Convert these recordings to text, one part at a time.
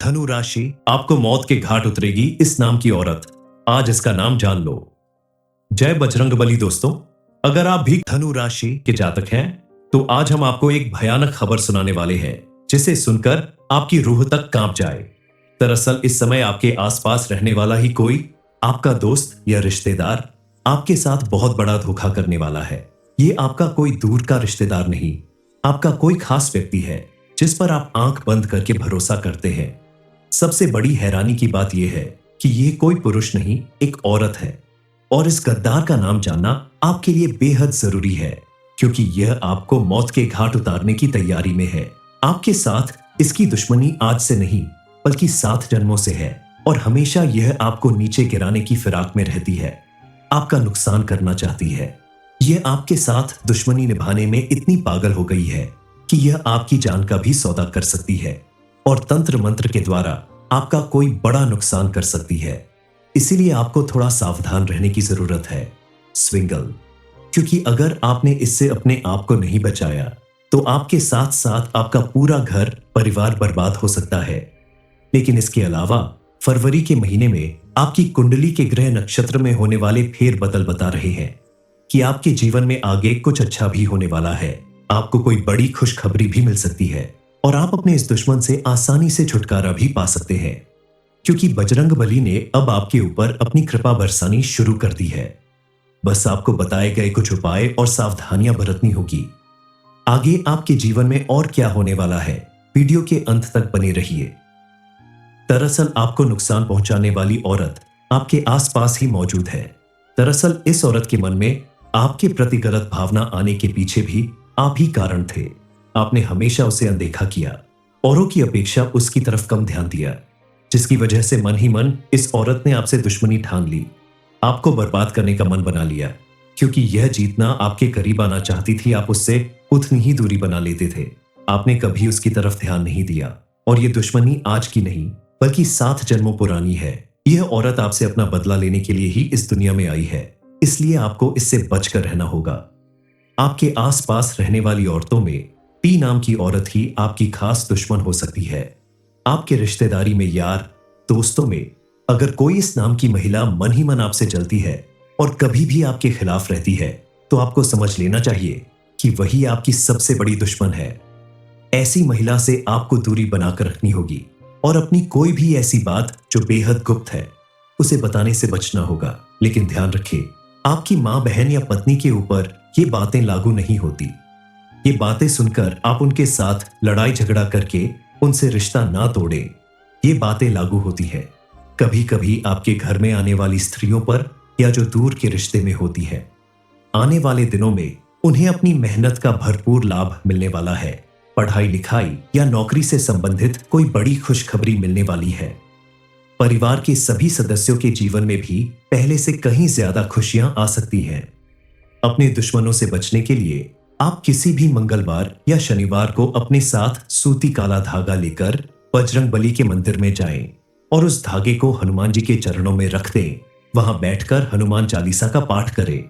धनु राशि, आपको मौत के घाट उतरेगी इस नाम की औरत। आज इसका नाम जान लो। जय बजरंगबली। दोस्तों, अगर आप भी धनु राशि के जातक हैं तो आज हम आपको एक भयानक खबर सुनाने वाले हैं जिसे सुनकर आपकी रूह तक कांप जाए। दरअसल इस समय आपके आसपास रहने वाला ही कोई आपका दोस्त या रिश्तेदार आपके साथ बहुत बड़ा धोखा करने वाला है। ये आपका कोई दूर का रिश्तेदार नहीं, आपका कोई खास व्यक्ति है जिस पर आप आंख बंद करके भरोसा करते हैं। सबसे बड़ी हैरानी की बात यह है कि यह कोई पुरुष नहीं, एक औरत है। और इस गद्दार का नाम जानना आपके लिए बेहद जरूरी है, क्योंकि यह आपको मौत के घाट उतारने की तैयारी में है। आपके साथ इसकी दुश्मनी आज से नहीं बल्कि 7 जन्मों से है और हमेशा यह आपको नीचे गिराने की फिराक में रहती है, आपका नुकसान करना चाहती है। यह आपके साथ दुश्मनी निभाने में इतनी पागल हो गई है कि यह आपकी जान का भी सौदा कर सकती है और तंत्र मंत्र के द्वारा आपका कोई बड़ा नुकसान कर सकती है। इसीलिए आपको थोड़ा सावधान रहने की जरूरत है, स्विंगल। क्योंकि अगर आपने इससे अपने आप को नहीं बचाया तो आपके साथ साथ आपका पूरा घर परिवार बर्बाद हो सकता है। लेकिन इसके अलावा फरवरी के महीने में आपकी कुंडली के ग्रह नक्षत्र में होने वाले फेर बदल बता रहे हैं कि आपके जीवन में आगे कुछ अच्छा भी होने वाला है। आपको कोई बड़ी खुशखबरी भी मिल सकती है और आप अपने इस दुश्मन से आसानी से छुटकारा भी पा सकते हैं, क्योंकि बजरंगबली ने अब आपके ऊपर अपनी कृपा बरसानी शुरू कर दी है। बस आपको बताए गए कुछ उपाय और सावधानियां बरतनी होगी। आगे आपके जीवन में और क्या होने वाला है, वीडियो के अंत तक बने रहिए। दरअसल आपको नुकसान पहुंचाने वाली औरत आपके आसपास ही मौजूद है। दरअसल इस औरत के मन में आपके प्रति गलत भावना आने के पीछे भी आप ही कारण थे। आपने हमेशा उसे अनदेखा किया, औरों की अपेक्षा उसकी तरफ कम ध्यान दिया, जिसकी वजह से मन ही मन इस औरत ने आपसे दुश्मनी ठान ली, आपको बर्बाद करने का मन बना लिया। क्योंकि यह जीतना आपके करीब आना चाहती थी, आप उससे उतनी ही दूरी बना लेते थे। आपने कभी उसकी तरफ ध्यान नहीं दिया और यह दुश्मनी आज की नहीं बल्कि 7 जन्मों पुरानी है। यह औरत आपसे अपना बदला लेने के लिए ही इस दुनिया में आई है, इसलिए आपको इससे बचकर रहना होगा। आपके आसपास रहने वाली औरतों में पी नाम की औरत ही आपकी खास दुश्मन हो सकती है। आपके रिश्तेदारी में, यार दोस्तों में अगर कोई इस नाम की महिला मन ही मन आपसे जलती है और कभी भी आपके खिलाफ रहती है तो आपको समझ लेना चाहिए कि वही आपकी सबसे बड़ी दुश्मन है। ऐसी महिला से आपको दूरी बनाकर रखनी होगी और अपनी कोई भी ऐसी बात जो बेहद गुप्त है उसे बताने से बचना होगा। लेकिन ध्यान रखें, आपकी मां, बहन या पत्नी के ऊपर ये बातें लागू नहीं होती। ये बातें सुनकर आप उनके साथ लड़ाई झगड़ा करके उनसे रिश्ता ना तोड़ें। ये बातें लागू होती है कभी कभी आपके घर में आने वाली स्त्रियों पर या जो दूर के रिश्ते में होती है। आने वाले दिनों में उन्हें अपनी मेहनत का भरपूर लाभ मिलने वाला है। पढ़ाई लिखाई या नौकरी से संबंधित कोई बड़ी खुशखबरी मिलने वाली है। परिवार के सभी सदस्यों के जीवन में भी पहले से कहीं ज्यादा खुशियां आ सकती हैं। अपने दुश्मनों से बचने के लिए आप किसी भी मंगलवार या शनिवार को अपने साथ सूती काला धागा लेकर बजरंगबली के मंदिर में जाएं और उस धागे को हनुमान जी के चरणों में रख दें। वहां बैठकर हनुमान चालीसा का पाठ करें।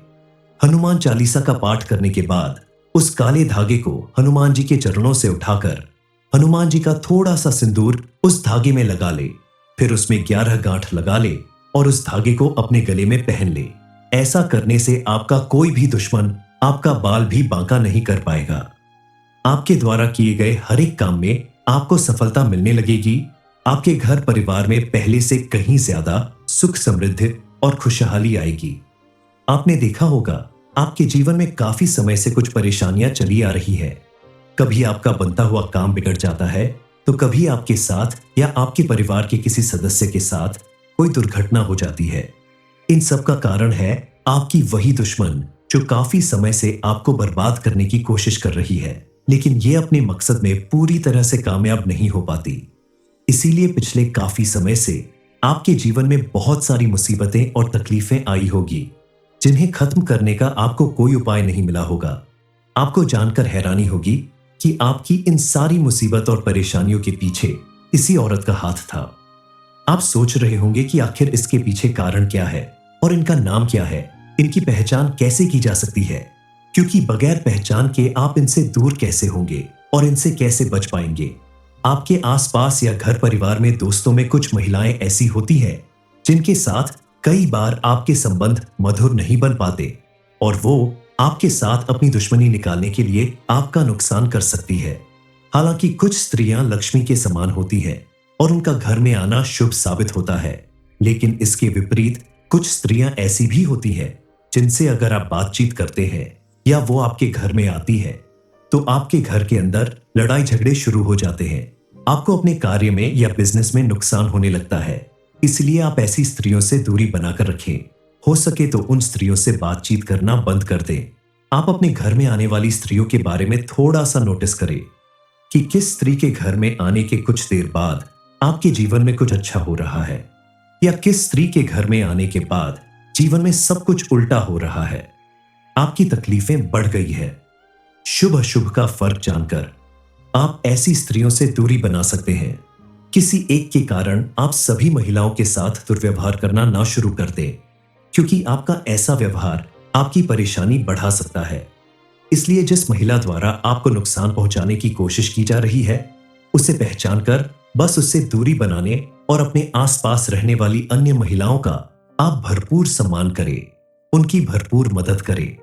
हनुमान चालीसा का पाठ करने के बाद उस काले धागे को हनुमान जी के चरणों से उठाकर हनुमान जी का थोड़ा सा सिंदूर उस धागे में लगा ले। फिर उसमें 11 गांठ लगा ले और उस धागे को अपने गले में पहन ले। ऐसा करने से आपका कोई भी दुश्मन आपका बाल भी बांका नहीं कर पाएगा। आपके द्वारा किए गए हर एक काम में आपको सफलता मिलने लगेगी। आपके घर परिवार में पहले से कहीं ज्यादा सुख, समृद्धि और खुशहाली आएगी। आपने देखा होगा, आपके जीवन में काफी समय से कुछ परेशानियां चली आ रही है। कभी आपका बनता हुआ काम बिगड़ जाता है तो कभी आपके साथ या आपके परिवार के किसी सदस्य के साथ कोई दुर्घटना हो जाती है। इन सब का कारण है आपकी वही दुश्मन जो काफी समय से आपको बर्बाद करने की कोशिश कर रही है, लेकिन ये अपने मकसद में पूरी तरह से कामयाब नहीं हो पाती। इसीलिए पिछले काफी समय से आपके जीवन में बहुत सारी मुसीबतें और तकलीफें आई होगी, जिन्हें खत्म करने का आपको कोई उपाय नहीं मिला होगा। आपको जानकर हैरानी होगी कि आपकी इन सारी मुसीबत और परेशानियों के पीछे इसी औरत का हाथ था। आप सोच रहे होंगे कि आखिर इसके पीछे कारण क्या है और इनका नाम क्या है, इनकी पहचान कैसे की जा सकती है, क्योंकि बगैर पहचान के आप इनसे दूर कैसे होंगे और इनसे कैसे बच पाएंगे। आपके आसपास या घर परिवार में दोस्तों में कुछ महिलाएं ऐसी होती हैं जिनके साथ कई बार आपके संबंध मधुर नहीं बन पाते और वो आपके साथ अपनी दुश्मनी निकालने के लिए आपका नुकसान कर सकती है। हालांकि कुछ स्त्रियां लक्ष्मी के समान होती हैं और उनका घर में आना शुभ साबित होता है, लेकिन इसके विपरीत कुछ स्त्रियां ऐसी भी होती हैं जिनसे अगर आप बातचीत करते हैं या वो आपके घर में आती है तो आपके घर के अंदर लड़ाई झगड़े शुरू हो जाते हैं। आपको अपने कार्य में या बिजनेस में नुकसान होने लगता है। इसलिए आप ऐसी स्त्रियों से दूरी बनाकर रखें। हो सके तो उन स्त्रियों से बातचीत करना बंद कर दें। आप अपने घर में आने वाली स्त्रियों के बारे में थोड़ा सा नोटिस करें कि किस स्त्री के घर में आने के कुछ देर बाद आपके जीवन में कुछ अच्छा हो रहा है या किस स्त्री के घर में आने के बाद जीवन में सब कुछ उल्टा हो रहा है। आपकी तकलीफें बढ़ गई है। शुभ अशुभ का फर्क जानकर आप ऐसी स्त्रियों से दूरी बना सकते हैं। किसी एक के कारण आप सभी महिलाओं के साथ दुर्व्यवहार करना ना शुरू कर दें, क्योंकि आपका ऐसा व्यवहार आपकी परेशानी बढ़ा सकता है। इसलिए जिस महिला द्वारा आपको नुकसान पहुंचाने की कोशिश की जा रही है, उसे पहचान कर बस उससे दूरी बनाने और अपने आसपास रहने वाली अन्य महिलाओं का आप भरपूर सम्मान करें, उनकी भरपूर मदद करें,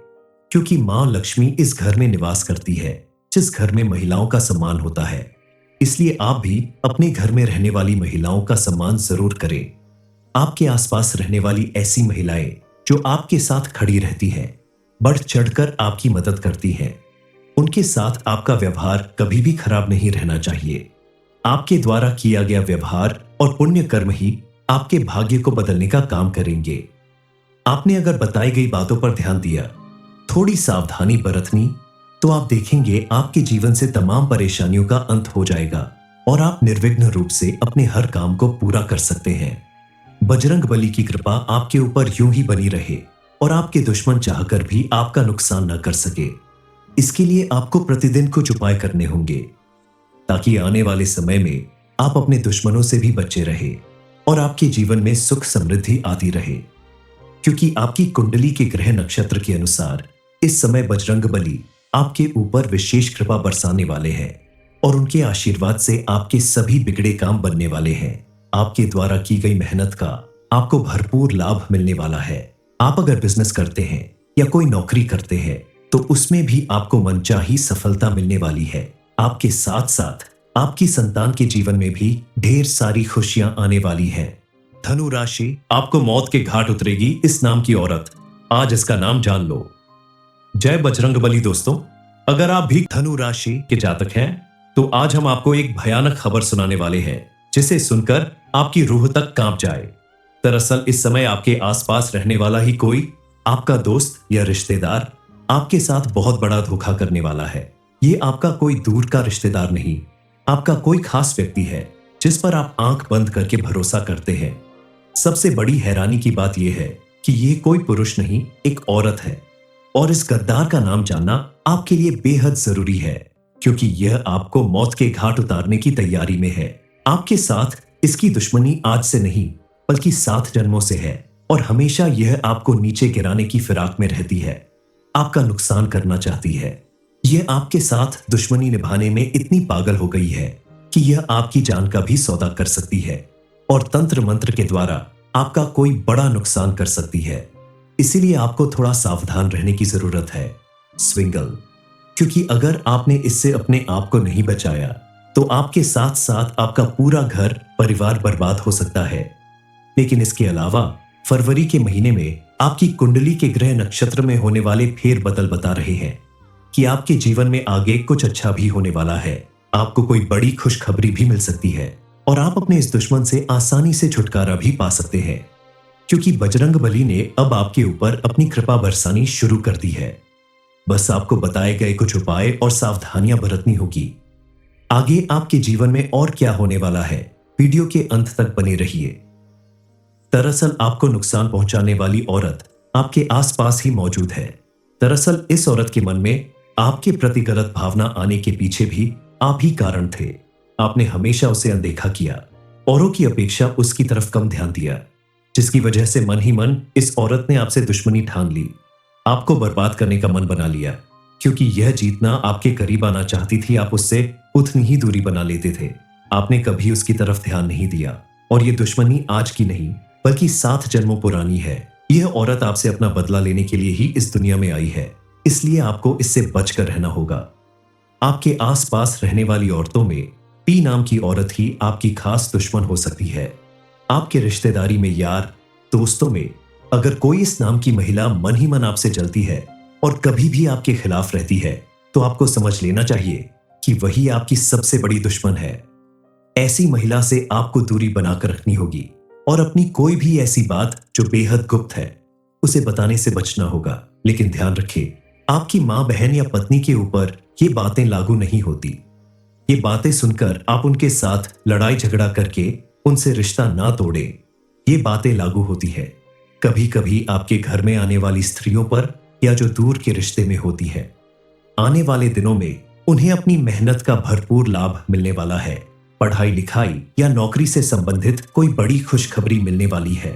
क्योंकि मां लक्ष्मी इस घर में निवास करती है जिस घर में महिलाओं का सम्मान होता है। इसलिए आप भी अपने घर में रहने वाली महिलाओं का सम्मान जरूर करें। आपके आसपास रहने वाली ऐसी महिलाएं जो आपके साथ खड़ी रहती हैं, बढ़ चढ़कर आपकी मदद करती हैं, उनके साथ आपका व्यवहार कभी भी खराब नहीं रहना चाहिए। आपके द्वारा किया गया व्यवहार और पुण्य कर्म ही आपके भाग्य को बदलने का काम करेंगे। आपने अगर बताई गई बातों पर ध्यान दिया, थोड़ी सावधानी बरतनी, तो आप देखेंगे आपके जीवन से तमाम परेशानियों का अंत हो जाएगा और आप निर्विघ्न रूप से अपने हर काम को पूरा कर सकते हैं। बजरंग बली की कृपा आपके ऊपर यूं ही बनी रहे और आपके दुश्मन चाहकर भी आपका नुकसान न कर सके। इसके लिए आपको प्रतिदिन कुछ उपाय करने होंगे ताकि आने वाले समय में आप अपने दुश्मनों से भी बचे रहे और आपके जीवन में सुख समृद्धि आती रहे। क्योंकि आपकी कुंडली के ग्रह नक्षत्र के अनुसार इस समय बजरंग बली आपके ऊपर विशेष कृपा बरसाने वाले हैं और उनके आशीर्वाद से आपके सभी बिगड़े काम बनने वाले हैं। आपके द्वारा की गई मेहनत का आपको भरपूर लाभ मिलने वाला है। आप अगर बिजनेस करते हैं या कोई नौकरी करते हैं तो उसमें भी आपको मनचाही सफलता मिलने वाली है। आपके साथ साथ आपकी संतान के जीवन में भी ढेर सारी खुशियां आने वाली हैं। धनु राशि, आपको मौत के घाट उतरेगी इस नाम की औरत। आज इसका नाम जान लो। जय बजरंग बली। दोस्तों, अगर आप भी धनु राशि के जातक हैं तो आज हम आपको एक भयानक खबर सुनाने वाले हैं जिसे सुनकर आपकी रूह तक कांप जाए। दरअसल इस समय आपके आसपास रहने वाला ही कोई आपका दोस्त या रिश्तेदार आपके साथ बहुत बड़ा धोखा करने वाला है। ये आपका कोई दूर का रिश्तेदार नहीं, आपका कोई खास व्यक्ति है जिस पर आप आंख बंद करके भरोसा करते हैं। सबसे बड़ी हैरानी की बात यह है कि ये कोई पुरुष नहीं, एक औरत है और इस गद्दार का नाम जानना आपके लिए बेहद जरूरी है, क्योंकि यह आपको मौत के घाट उतारने की तैयारी में है। आपके साथ इसकी दुश्मनी आज से नहीं बल्कि 7 जन्मों से है और हमेशा यह आपको नीचे गिराने की फिराक में रहती है, आपका नुकसान करना चाहती है। यह आपके साथ दुश्मनी निभाने में इतनी पागल हो गई है कि यह आपकी जान का भी सौदा कर सकती है और तंत्र मंत्र के द्वारा आपका कोई बड़ा नुकसान कर सकती है। इसीलिए आपको थोड़ा सावधान रहने की जरूरत है, स्विंगल, क्योंकि अगर आपने इससे अपने आप को नहीं बचाया तो आपके साथ साथ आपका पूरा घर परिवार बर्बाद हो सकता है। लेकिन इसके अलावा फरवरी के महीने में आपकी कुंडली के ग्रह नक्षत्र में होने वाले फेर बदल बता रहे हैं कि आपके जीवन में आगे कुछ अच्छा भी होने वाला है। आपको कोई बड़ी खुशखबरी भी मिल सकती है और आप अपने इस दुश्मन से आसानी से छुटकारा भी पा सकते हैं, क्योंकि बजरंग बली ने अब आपके ऊपर अपनी कृपा बरसानी शुरू कर दी है। बस आपको बताए गए कुछ उपाय और सावधानियां बरतनी होगी। आगे आपके जीवन में और क्या होने वाला है, वीडियो के अंत तक बने रहिए। दरअसल आपको नुकसान पहुंचाने वाली औरत आपके आसपास ही मौजूद है। दरअसल इस औरत के मन में आपके प्रति गलत भावना आने के पीछे भी आप ही कारण थे। आपने हमेशा उसे अनदेखा किया, औरों की अपेक्षा उसकी तरफ कम ध्यान दिया, जिसकी वजह से मन ही मन इस औरत ने आपसे दुश्मनी ठान ली, आपको बर्बाद करने का मन बना लिया। क्योंकि यह जीतना आपके करीब आना चाहती थी, आप उससे उतनी ही दूरी बना लेते थे। आपने कभी उसकी तरफ ध्यान नहीं दिया और ये दुश्मनी आज की नहीं बल्कि 7 जन्मों पुरानी है। यह औरत आपसे अपना बदला लेने के लिए ही इस दुनिया में आई है, इसलिए आपको इससे बचकर रहना होगा। आपके आसपास रहने वाली औरतों में पी नाम की औरत ही आपकी खास दुश्मन हो सकती है। आपके रिश्तेदारी में, यार दोस्तों में अगर कोई इस नाम की महिला मन ही मन आपसे जलती है और कभी भी आपके खिलाफ रहती है, तो आपको समझ लेना चाहिए कि वही आपकी सबसे बड़ी दुश्मन है। ऐसी महिला से आपको दूरी बनाकर रखनी होगी और अपनी कोई भी ऐसी बात जो बेहद गुप्त है उसे बताने से बचना होगा। लेकिन ध्यान रखें, आपकी मां, बहन या पत्नी के ऊपर ये बातें लागू नहीं होती। ये बातें सुनकर आप उनके साथ लड़ाई झगड़ा करके उनसे रिश्ता ना तोड़ें। ये बातें लागू होती है कभी कभी आपके घर में आने वाली स्त्रियों पर या जो दूर के रिश्ते में होती है। आने वाले दिनों में उन्हें अपनी मेहनत का भरपूर लाभ मिलने वाला है। पढ़ाई लिखाई या नौकरी से संबंधित कोई बड़ी खुशखबरी मिलने वाली है।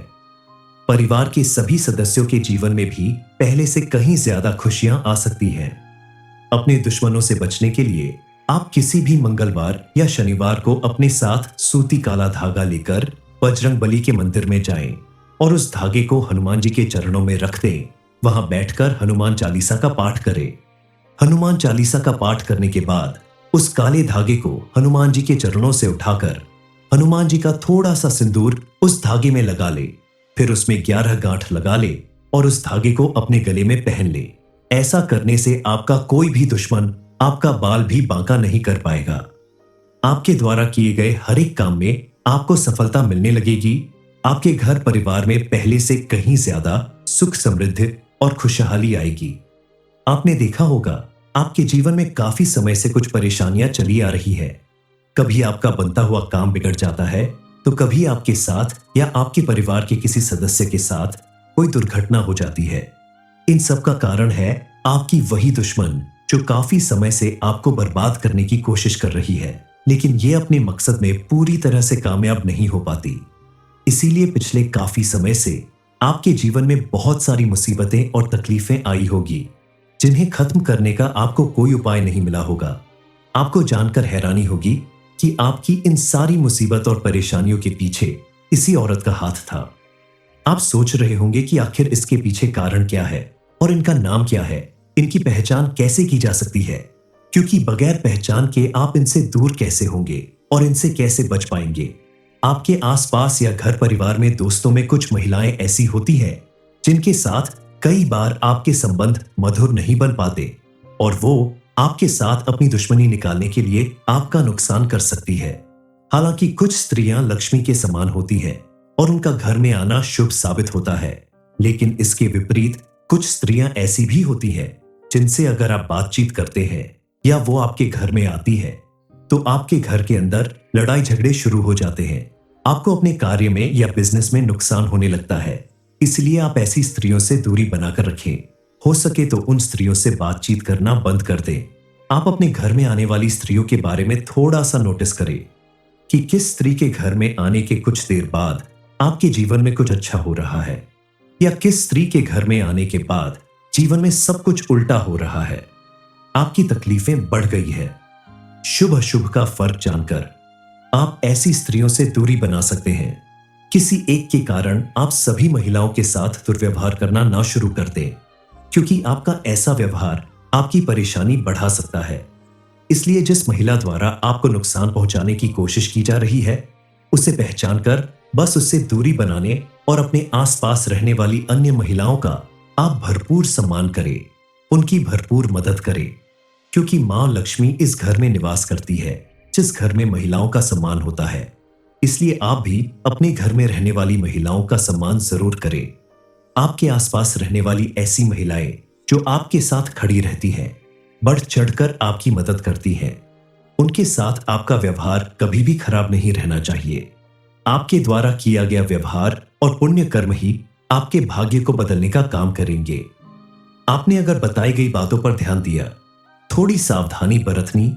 परिवार के सभी सदस्यों के जीवन में भी पहले से कहीं ज्यादा खुशियां आ सकती हैं। अपने दुश्मनों से बचने के लिए आप किसी भी मंगलवार या शनिवार को अपने साथ सूती काला धागा लेकर बजरंगबली के मंदिर में जाएं और उस धागे को हनुमान जी के चरणों में रख दें। वहां बैठकर हनुमान चालीसा का पाठ करें। हनुमान चालीसा का पाठ करने के बाद उस काले धागे को हनुमान जी के चरणों से उठाकर हनुमान जी का थोड़ा सा सिंदूर उस धागे में लगा ले। फिर उसमें 11 गांठ लगा ले और उस धागे को अपने गले में पहन ले। ऐसा करने से आपका कोई भी दुश्मन आपका बाल भी बांका नहीं कर पाएगा। आपके द्वारा किए गए हर एक काम में आपको सफलता मिलने लगेगी। आपके घर परिवार में पहले से कहीं ज्यादा सुख, समृद्धि और खुशहाली आएगी। आपने देखा होगा, आपके जीवन में काफी समय से कुछ परेशानियां चली आ रही है। कभी आपका बनता हुआ काम बिगड़ जाता है, तो कभी आपके साथ या आपके परिवार के किसी सदस्य के साथ कोई दुर्घटना हो जाती है। इन सब का कारण है आपकी वही दुश्मन जो काफी समय से आपको बर्बाद करने की कोशिश कर रही है, लेकिन ये अपने मकसद में पूरी तरह से कामयाब नहीं हो पाती। इसीलिए पिछले काफी समय से आपके जीवन में बहुत सारी मुसीबतें और तकलीफें आई होगी, जिन्हें खत्म करने का आपको कोई उपाय नहीं मिला होगा। आपको जानकर हैरानी होगी कि आपकी इन सारी मुसीबत और परेशानियों के पीछे इसी औरत का हाथ था। आप सोच रहे होंगे कि आखिर इसके पीछे कारण क्या है और इनका नाम क्या है, इनकी पहचान कैसे की जा सकती है, क्योंकि बगैर पहचान के आप इनसे दूर कैसे होंगे और इनसे कैसे बच पाएंगे। आपके आसपास या घर परिवार में, दोस्तों में कुछ महिलाएं ऐसी होती हैं जिनके साथ कई बार आपके संबंध मधुर नहीं बन पाते और वो आपके साथ अपनी दुश्मनी निकालने के लिए आपका नुकसान कर सकती है। हालांकि कुछ स्त्रियां लक्ष्मी के समान होती हैं और उनका घर में आना शुभ साबित होता है, लेकिन इसके विपरीत कुछ स्त्रियां ऐसी भी होती हैं जिनसे अगर आप बातचीत करते हैं या वो आपके घर में आती है, तो आपके घर के अंदर लड़ाई झगड़े शुरू हो जाते हैं। आपको अपने कार्य में या बिजनेस में नुकसान होने लगता है। इसलिए आप ऐसी स्त्रियों से दूरी बनाकर रखें। हो सके तो उन स्त्रियों से बातचीत करना बंद कर दें। आप अपने घर में आने वाली स्त्रियों के बारे में थोड़ा सा नोटिस करें कि किस स्त्री के घर में आने के कुछ देर बाद आपके जीवन में कुछ अच्छा हो रहा है, या किस स्त्री के घर में आने के बाद जीवन में सब कुछ उल्टा हो रहा है, आपकी तकलीफें बढ़ गई है। शुभ अशुभ का फर्क जानकर आप ऐसी स्त्रियों से दूरी बना सकते हैं। किसी एक के कारण आप सभी महिलाओं के साथ दुर्व्यवहार करना ना शुरू कर दें, क्योंकि आपका ऐसा व्यवहार आपकी परेशानी बढ़ा सकता है। इसलिए जिस महिला द्वारा आपको नुकसान पहुंचाने की कोशिश की जा रही है, उसे पहचान कर बस उससे दूरी बनाने और अपने आसपास रहने वाली अन्य महिलाओं का आप भरपूर सम्मान करें, उनकी भरपूर मदद करें, क्योंकि मां लक्ष्मी इस घर में निवास करती है जिस घर में महिलाओं का सम्मान होता है। इसलिए आप भी अपने घर में रहने वाली महिलाओं का सम्मान जरूर करें। आपके आसपास रहने वाली ऐसी महिलाएं जो आपके साथ खड़ी रहती हैं, बढ़ चढ़कर आपकी मदद करती हैं, उनके साथ आपका व्यवहार कभी भी खराब नहीं रहना चाहिए। आपके द्वारा किया गया व्यवहार और पुण्य कर्म ही आपके भाग्य को बदलने का काम करेंगे। आपने अगर बताई गई बातों पर ध्यान दिया, थोड़ी सावधानी बरतनी,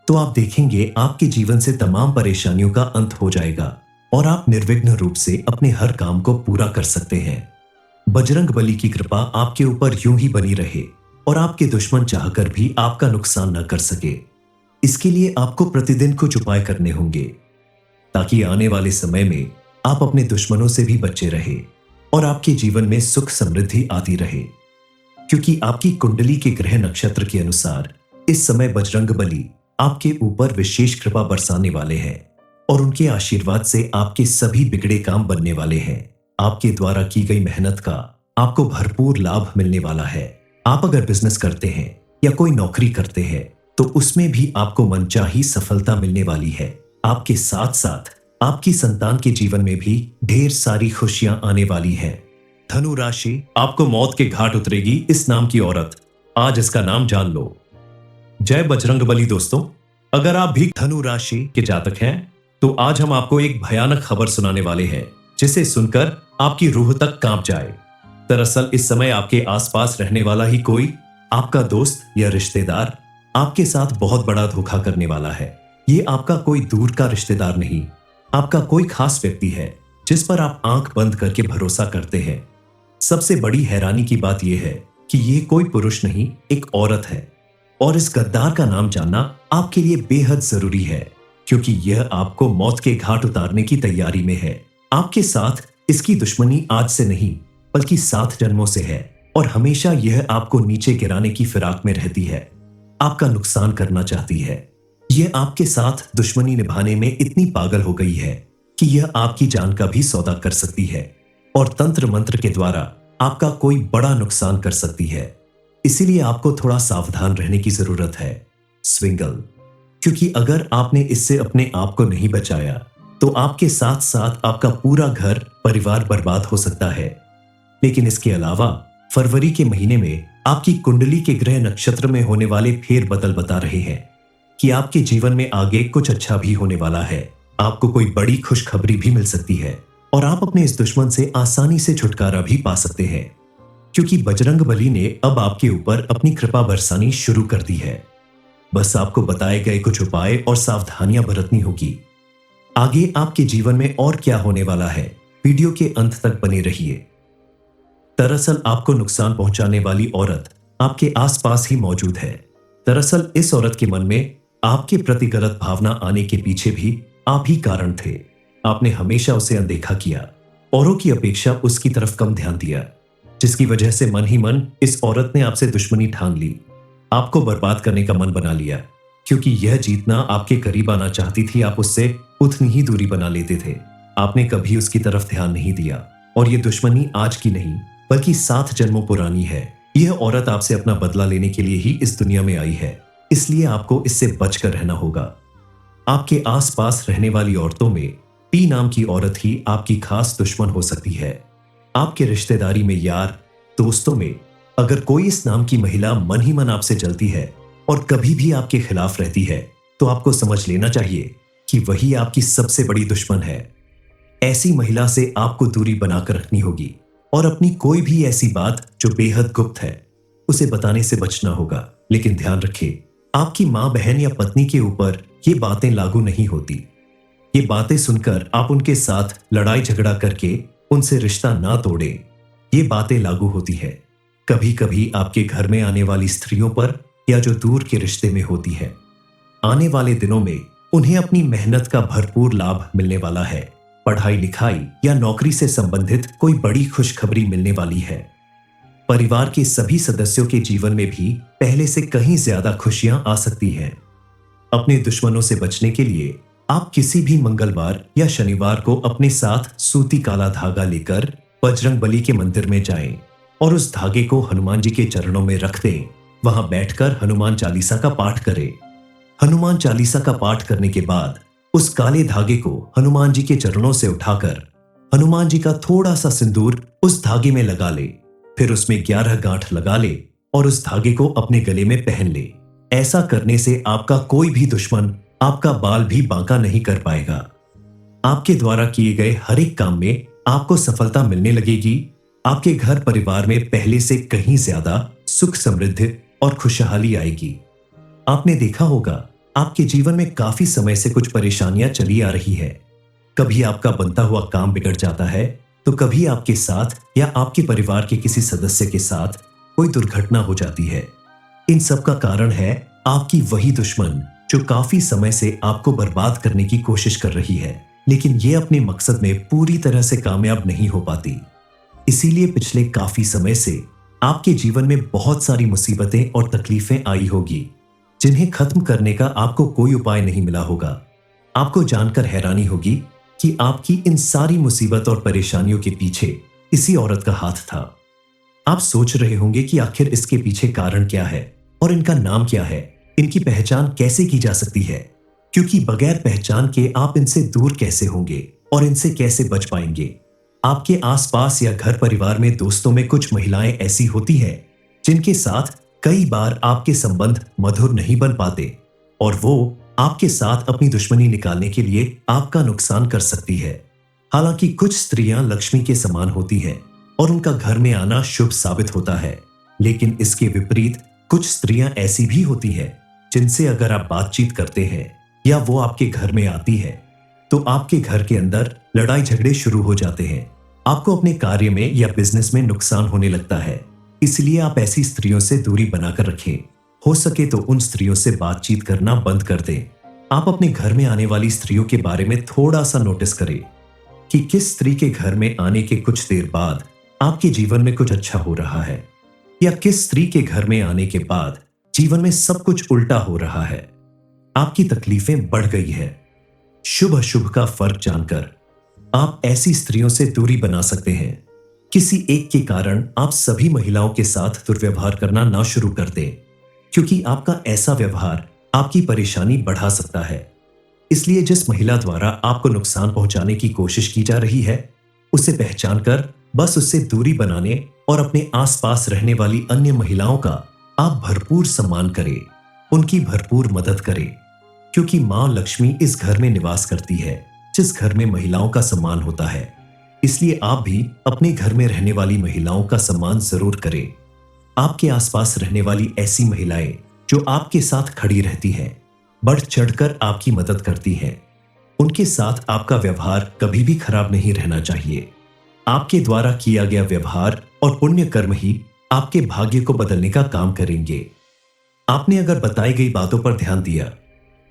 तो आप देखेंगे आपके जीवन से तमाम परेशानियों का अंत हो जाएगा और आप निर्विघ्न रूप से अपने हर काम को पूरा कर सकते हैं। बजरंगबली की कृपा आपके ऊपर यूं ही बनी रहे और आपके दुश्मन चाहकर भी आपका नुकसान न कर सके। इसके लिए आपको प्रतिदिन कुछ उपाय करने होंगे। ताकि आने वाले समय में आप अपने दुश्मनों से भी बचे रहे और आपके जीवन में सुख समृद्धि आती रहे। क्योंकि आपकी कुंडली के ग्रह नक्षत्र के अनुसार इस समय बजरंगबली आपके ऊपर विशेष कृपा बरसाने वाले हैं और उनके आशीर्वाद से आपके सभी बिगड़े काम बनने वाले हैं। आपके द्वारा की गई मेहनत का आपको भरपूर लाभ मिलने वाला है। आप अगर बिजनेस करते हैं या कोई नौकरी करते हैं तो उसमें भी आपको मनचाही सफलता मिलने वाली है। आपके साथ साथ आपकी संतान के जीवन में भी ढेर सारी खुशियां आने वाली हैं। धनु राशि, आपको मौत के घाट उतरेगी इस नाम की औरत। आज इसका नाम जान लो। जय बजरंगबली। दोस्तों, अगर आप भी धनु राशि के जातक हैं तो आज हम आपको एक भयानक खबर सुनाने वाले हैं जिसे सुनकर आपकी रूह तक कांप जाए। दरअसल इस समय आपके आसपास रहने वाला ही कोई आपका दोस्त या रिश्तेदार आपके साथ बहुत बड़ा धोखा करने वाला है। ये आपका कोई दूर का रिश्तेदार नहीं, आपका कोई खास व्यक्ति है जिस पर आप आंख बंद करके भरोसा करते हैं। सबसे बड़ी हैरानी की बात यह है कि यह कोई पुरुष नहीं, एक औरत है। और इस गद्दार का नाम जानना आपके लिए बेहद जरूरी है क्योंकि यह आपको मौत के घाट उतारने की तैयारी में है। आपके साथ इसकी दुश्मनी आज से नहीं बल्कि 7 जन्मों से है और हमेशा यह आपको नीचे गिराने की फिराक में रहती है, आपका नुकसान करना चाहती है। यह आपके साथ दुश्मनी निभाने में इतनी पागल हो गई है कि यह आपकी जान का भी सौदा कर सकती है और तंत्र मंत्र के द्वारा आपका कोई बड़ा नुकसान कर सकती है। इसीलिए आपको थोड़ा सावधान रहने की जरूरत है। स्विंगल, क्योंकि अगर आपने इससे अपने आप को नहीं बचाया तो आपके साथ साथ आपका पूरा घर परिवार बर्बाद हो सकता है। लेकिन इसके अलावा फरवरी के महीने में आपकी कुंडली के ग्रह नक्षत्र में होने वाले फेर बदल बता रहे हैं कि आपके जीवन में आगे कुछ अच्छा भी होने वाला है। आपको कोई बड़ी खुशखबरी भी मिल सकती है और आप अपने इस दुश्मन से आसानी से छुटकारा भी पा सकते हैं क्योंकि बजरंगबली ने अब आपके ऊपर अपनी कृपा बरसानी शुरू कर दी है। बस आपको बताए गए कुछ उपाय और सावधानियां बरतनी होगी। आगे आपके जीवन में और क्या होने वाला है, वीडियो के अंत तक बने रहिए। दरअसल आपको नुकसान पहुंचाने वाली औरत आपके आसपास ही मौजूद है। दरअसल इस औरत के मन में आपके प्रति गलत भावना आने के पीछे भी आप ही कारण थे। आपने हमेशा उसे अनदेखा किया, औरों की अपेक्षा उसकी तरफ कम ध्यान दिया, जिसकी वजह से मन ही मन इस औरत ने आपसे दुश्मनी ठान ली, आपको बर्बाद करने का मन बना लिया। क्योंकि यह जीतना आपके करीब आना चाहती थी, आप उससे उतनी ही दूरी बना लेते थे। आपने कभी उसकी तरफ ध्यान नहीं दिया और यह दुश्मनी आज की नहीं बल्कि 7 जन्मों पुरानी है। यह औरत आपसे अपना बदला लेने के लिए ही इस दुनिया में आई है, इसलिए आपको इससे बचकर रहना होगा। आपके आसपास रहने वाली औरतों में टी नाम की औरत ही आपकी खास दुश्मन हो सकती है। आपके रिश्तेदारी में, यार दोस्तों में अगर कोई इस नाम की महिला मन ही मन आपसे जलती है और कभी भी आपके खिलाफ रहती है तो आपको समझ लेना चाहिए कि वही आपकी सबसे बड़ी दुश्मन है। ऐसी महिला से आपको दूरी बनाकर रखनी होगी और अपनी कोई भी ऐसी बात जो बेहद गुप्त है उसे बताने से बचना होगा। लेकिन ध्यान रखें, आपकी मां, बहन या पत्नी के ऊपर ये बातें लागू नहीं होती। ये बातें सुनकर आप उनके साथ लड़ाई झगड़ा करके उनसे रिश्ता ना तोड़ें। ये बातें लागू होती है कभी कभी आपके घर में आने वाली स्त्रियों पर या जो दूर के रिश्ते में होती है। आने वाले दिनों में उन्हें अपनी मेहनत का भरपूर लाभ मिलने वाला है। पढ़ाई लिखाई या नौकरी से संबंधित कोई बड़ी खुशखबरी मिलने वाली है। परिवार के सभी सदस्यों के जीवन में भी पहले से कहीं ज्यादा खुशियां आ सकती हैं। अपने दुश्मनों से बचने के लिए आप किसी भी मंगलवार या शनिवार को अपने साथ सूती काला धागा लेकर बजरंगबली के मंदिर में जाएं और उस धागे को हनुमान जी के चरणों में रख दें। वहां बैठकर हनुमान चालीसा का पाठ करें। हनुमान चालीसा का पाठ करने के बाद उस काले धागे को हनुमान जी के चरणों से उठाकर हनुमान जी का थोड़ा सा सिंदूर उस धागे में लगा ले। फिर उसमें 11 गांठ लगा ले और उस धागे को अपने गले में पहन ले। ऐसा करने से आपका कोई भी दुश्मन आपका बाल भी बांका नहीं कर पाएगा। आपके द्वारा किए गए हर एक काम में आपको सफलता मिलने लगेगी। आपके घर परिवार में पहले से कहीं ज्यादा सुख, समृद्धि और खुशहाली आएगी। आपने देखा होगा आपके जीवन में काफी समय से कुछ परेशानियां चली आ रही है। कभी आपका बनता हुआ काम बिगड़ जाता है तो कभी आपके साथ या आपके परिवार के किसी सदस्य के साथ कोई दुर्घटना हो जाती है। इन सब का कारण है आपकी वही दुश्मन जो काफी समय से आपको बर्बाद करने की कोशिश कर रही है। लेकिन ये अपने मकसद में पूरी तरह से कामयाब नहीं हो पाती। इसीलिए पिछले काफी समय से आपके जीवन में बहुत सारी मुसीबतें और तकलीफें आई होगी, जिन्हें खत्म करने का आपको कोई उपाय नहीं मिला होगा। आपको जानकर हैरानी होगी कि आपकी इन सारी मुसीबत और परेशानियों के पीछे इसी औरत का हाथ था। आप सोच रहे होंगे कि आखिर इसके पीछे कारण क्या है और इनका नाम क्या है, इनकी पहचान कैसे की जा सकती है, क्योंकि बगैर पहचान के आप इनसे दूर कैसे होंगे और इनसे कैसे बच पाएंगे। आपके आसपास या घर परिवार में दोस्तों में कुछ महिलाएं ऐसी होती हैं जिनके साथ कई बार आपके संबंध मधुर नहीं बन पाते और वो आपके साथ अपनी दुश्मनी निकालने के लिए आपका नुकसान कर सकती है। हालांकि कुछ स्त्रियां लक्ष्मी के समान होती हैं और उनका घर में आना शुभ साबित होता है, लेकिन इसके विपरीत कुछ स्त्रियां ऐसी भी होती हैं जिनसे अगर आप बातचीत करते हैं या वो आपके घर में आती है तो आपके घर के अंदर लड़ाई झगड़े शुरू हो जाते हैं। आपको अपने कार्य में या बिजनेस में नुकसान होने लगता है। इसलिए आप ऐसी स्त्रियों से दूरी बनाकर रखें। हो सके तो उन स्त्रियों से बातचीत करना बंद कर दें। आप अपने घर में आने वाली स्त्रियों के बारे में थोड़ा सा नोटिस करें कि किस स्त्री के घर में आने के कुछ देर बाद आपके जीवन में कुछ अच्छा हो रहा है, या किस स्त्री के घर में आने के बाद जीवन में सब कुछ उल्टा हो रहा है, आपकी तकलीफें बढ़ गई है। शुभ अशुभ का फर्क जानकर आप ऐसी स्त्रियों से दूरी बना सकते हैं। किसी एक के कारण आप सभी महिलाओं के साथ दुर्व्यवहार करना ना शुरू कर दें, क्योंकि आपका ऐसा व्यवहार आपकी परेशानी बढ़ा सकता है। इसलिए जिस महिला द्वारा आपको नुकसान पहुंचाने की कोशिश की जा रही है, उसे पहचान कर बस उससे दूरी बनाने और अपने आसपास रहने वाली अन्य महिलाओं का आप भरपूर सम्मान करें, उनकी भरपूर मदद करें, क्योंकि मां लक्ष्मी इस घर में निवास करती है जिस घर में महिलाओं का सम्मान होता है। इसलिए आप भी अपने घर में रहने वाली महिलाओं का सम्मान जरूर करें। आपके आसपास रहने वाली ऐसी महिलाएं जो आपके साथ खड़ी रहती हैं, बढ़ चढ़कर आपकी मदद करती हैं, उनके साथ आपका व्यवहार कभी भी खराब नहीं रहना चाहिए। आपके द्वारा किया गया व्यवहार और पुण्य कर्म ही आपके भाग्य को बदलने का काम करेंगे। आपने अगर बताई गई बातों पर ध्यान दिया,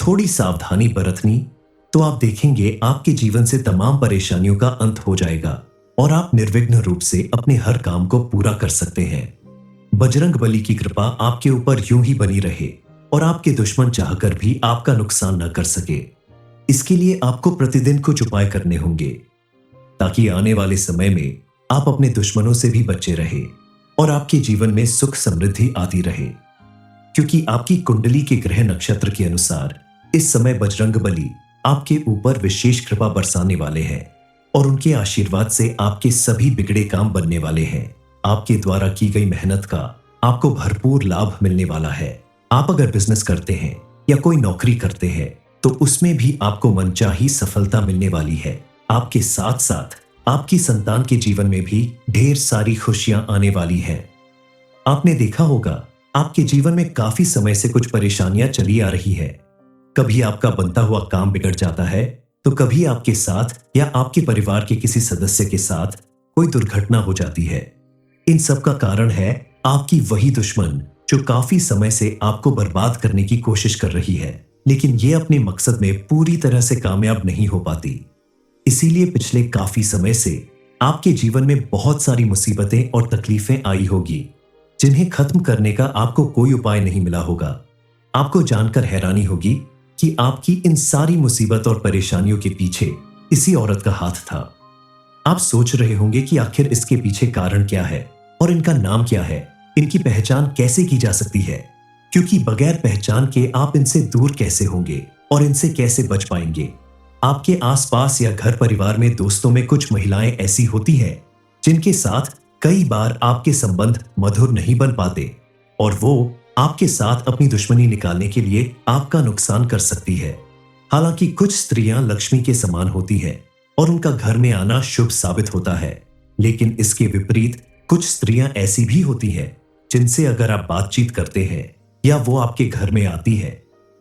थोड़ी सावधानी बरतनी, तो आप देखेंगे आपके जीवन से तमाम परेशानियों का अंत हो जाएगा और आप निर्विघ्न रूप से अपने हर काम को पूरा कर सकते हैं। बजरंग बली की कृपा आपके ऊपर यूं ही बनी रहे और आपके दुश्मन चाहकर भी आपका नुकसान न कर सके। इसके लिए आपको प्रतिदिन कुछ उपाय करने होंगे ताकि आने वाले समय में आप अपने दुश्मनों से भी बचे रहे और आपके जीवन में सुख समृद्धि आती रहे, क्योंकि आपकी कुंडली के ग्रह नक्षत्र के अनुसार इस समय बजरंग बली आपके ऊपर विशेष कृपा बरसाने वाले हैं और उनके आशीर्वाद से आपके सभी बिगड़े काम बनने वाले हैं। आपके द्वारा की गई मेहनत का आपको भरपूर लाभ मिलने वाला है। आप अगर बिजनेस करते हैं या कोई नौकरी करते हैं तो उसमें भी आपको मनचाही सफलता मिलने वाली है। आपके साथ साथ आपकी संतान के जीवन में भी ढेर सारी खुशियां आने वाली हैं। आपने देखा होगा आपके जीवन में काफी समय से कुछ परेशानियां चली आ रही है। कभी आपका बनता हुआ काम बिगड़ जाता है तो कभी आपके साथ या आपके परिवार के किसी सदस्य के साथ कोई दुर्घटना हो जाती है। इन सब का कारण है आपकी वही दुश्मन जो काफी समय से आपको बर्बाद करने की कोशिश कर रही है, लेकिन ये अपने मकसद में पूरी तरह से कामयाब नहीं हो पाती। इसीलिए पिछले काफी समय से आपके जीवन में बहुत सारी मुसीबतें और तकलीफें आई होगी, जिन्हें खत्म करने का आपको कोई उपाय नहीं मिला होगा। आपको जानकर हैरानी होगी कि आपकी इन सारी मुसीबत और परेशानियों के पीछे इसी औरत का हाथ था। आप सोच रहे होंगे कि आखिर इसके पीछे कारण क्या है और इनका नाम क्या है, इनकी पहचान कैसे की जा सकती है, क्योंकि बगैर पहचान के आप इनसे दूर कैसे होंगे और इनसे कैसे बच पाएंगे। आपके आसपास या घर परिवार में दोस्तों में कुछ महिलाएं ऐसी होती हैं जिनके साथ कई बार आपके संबंध मधुर नहीं बन पाते और वो आपके साथ अपनी दुश्मनी निकालने के लिए आपका नुकसान कर सकती है। हालांकि कुछ स्त्रियां लक्ष्मी के समान होती हैं और उनका घर में आना शुभ साबित होता है, लेकिन इसके विपरीत कुछ स्त्रियां ऐसी भी होती हैं जिनसे अगर आप बातचीत करते हैं या वो आपके घर में आती है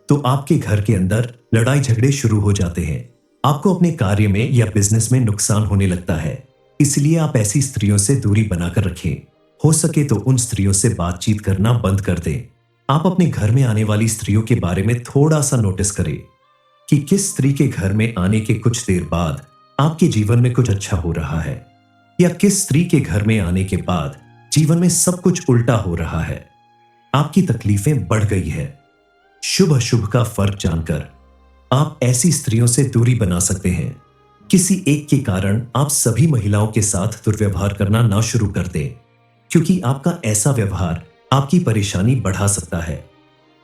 तो आपके घर के अंदर लड़ाई झगड़े शुरू हो जाते हैं। आपको अपने कार्य में या बिजनेस में नुकसान होने लगता है। इसलिए आप ऐसी स्त्रियों से दूरी बनाकर रखें। हो सके तो उन स्त्रियों से बातचीत करना बंद कर दें। आप अपने घर में आने वाली स्त्रियों के बारे में थोड़ा सा नोटिस करें कि किस स्त्री के घर में आने के कुछ देर बाद आपके जीवन में कुछ अच्छा हो रहा है, या किस स्त्री के घर में आने के बाद जीवन में सब कुछ उल्टा हो रहा है। आपकी तकलीफें बढ़ गई है। शुभ अशुभ का फर्क जानकर आप ऐसी स्त्रियों से दूरी बना सकते हैं। किसी एक के कारण आप सभी महिलाओं के साथ दुर्व्यवहार करना ना शुरू कर दें, क्योंकि आपका ऐसा व्यवहार आपकी परेशानी बढ़ा सकता है।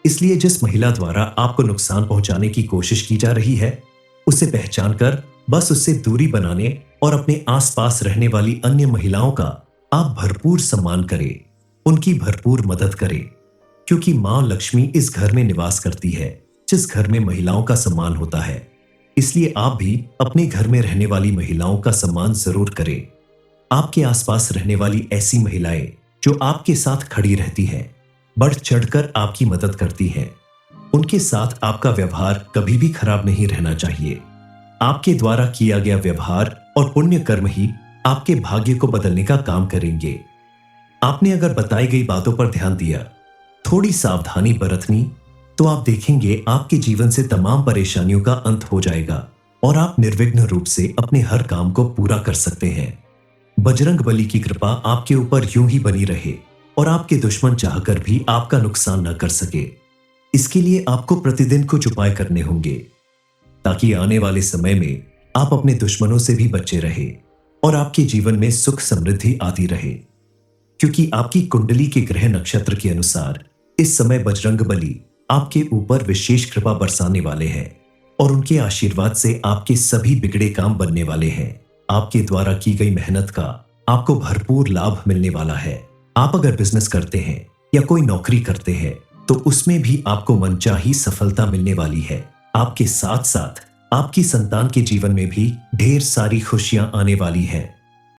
इसलिए जिस महिला द्वारा आपको नुकसान पहुंचाने की कोशिश की जा रही है, उसे पहचान कर बस उससे दूरी बनाने और अपने आसपास रहने वाली अन्य महिलाओं का आप भरपूर सम्मान करें, उनकी भरपूर मदद करें, क्योंकि मां लक्ष्मी इस घर में निवास करती है जिस घर में महिलाओं का सम्मान होता है। इसलिए आप भी अपने घर में रहने वाली महिलाओं का सम्मान जरूर करें। आपके आसपास रहने वाली ऐसी महिलाएं जो आपके साथ खड़ी रहती हैं, बढ़ चढ़कर आपकी मदद करती हैं, उनके साथ आपका व्यवहार कभी भी खराब नहीं रहना चाहिए। आपके द्वारा किया गया व्यवहार और पुण्य कर्म ही आपके भाग्य को बदलने का काम करेंगे। आपने अगर बताई गई बातों पर ध्यान दिया, थोड़ी सावधानी बरतनी, तो आप देखेंगे आपके जीवन से तमाम परेशानियों का अंत हो जाएगा और आप निर्विघ्न रूप से अपने हर काम को पूरा कर सकते हैं। बजरंग बली की कृपा आपके ऊपर यूं ही बनी रहे और आपके दुश्मन चाहकर भी आपका नुकसान न कर सके। इसके लिए आपको प्रतिदिन कुछ उपाय करने होंगे, ताकि आने वाले समय में आप अपने दुश्मनों से भी बचे रहे और आपके जीवन में सुख समृद्धि आती रहे। क्योंकि आपकी कुंडली के ग्रह नक्षत्र के अनुसार इस समय बजरंग बली आपके ऊपर विशेष कृपा बरसाने वाले हैं और उनके आशीर्वाद से आपके सभी बिगड़े काम बनने वाले हैं। आपके द्वारा की गई मेहनत का आपको भरपूर लाभ मिलने वाला है। आप अगर बिजनेस करते हैं या कोई नौकरी करते हैं, तो उसमें भी आपको मनचाही सफलता मिलने वाली है। आपके साथ साथ आपकी संतान के जीवन में भी ढेर सारी खुशियां आने वाली हैं।